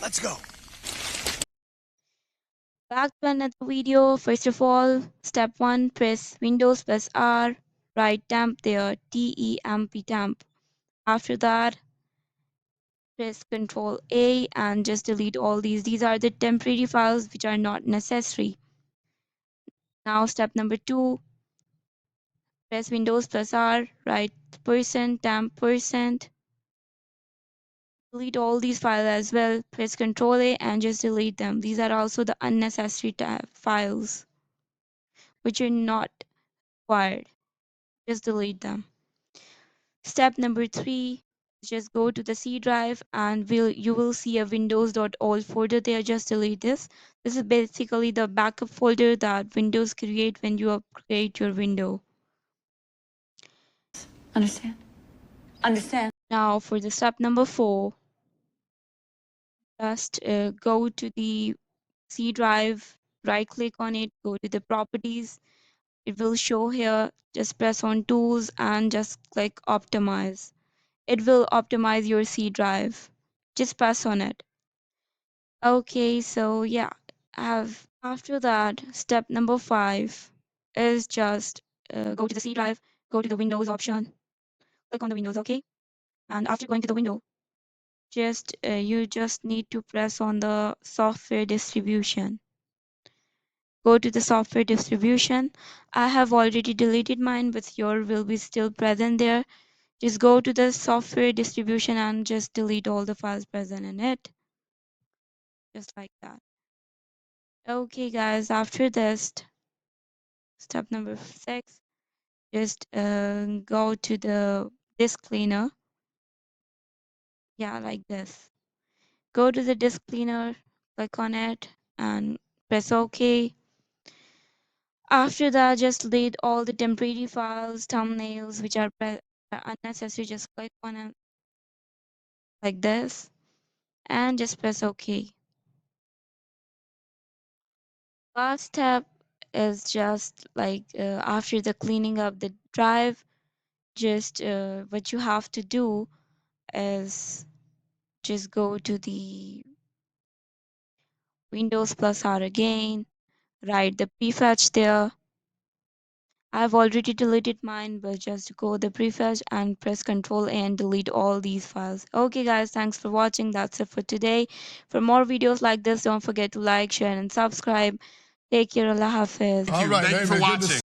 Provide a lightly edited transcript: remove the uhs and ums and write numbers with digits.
Let's go. Back to another video. First of all, step 1, press Windows plus R, write temp there, T-E-M-P temp. After that, press Ctrl A and just delete all these. These are the temporary files which are not necessary. Now step number 2, press Windows plus R, write %temp %. Delete all these files as well. Press Ctrl A and just delete them. These are also the unnecessary files which are not required. Just delete them. Step number 3, just go to the Cdrive and you will see a windows.old folder there. Just delete this. This is basically the backup folder that Windows create when you upgrade your window. Understand. Now for the step number 4, just go to the Cdrive, right click on it, go to the properties. It will show here. Just press on tools and just click optimize. It will optimize your Cdrive. Just press on it. Okay, so yeah, after that, step number 5 is just go to the Cdrive, go to the Windows option, click on the Windows, okay? And after going to the window, you just need to press on the software distribution. Go to the software distribution. I have already deleted mine, but your will be still present there. Just go to the software distribution and just delete all the files present in it. Just like that. Okay, guys, after this, step number 6, just go to the disk cleaner. Yeah, like this. Go to the disk cleaner, click on it, and press OK. After that, just delete all the temporary files, thumbnails, which are unnecessary. Just click on it like this, and just press OK. Last step is just like after the cleaning up the drive, just what you have to do is just go to the Windows plus R again, write the prefetch there. I've already deleted mine, but just go the prefetch and press Ctrl A and delete all these files. Okay guys, thanks for watching. That's it for today. For more videos like this, don't forget to like, share and subscribe. Take care. Allah Hafiz. All right, Thank you for man, good to watching.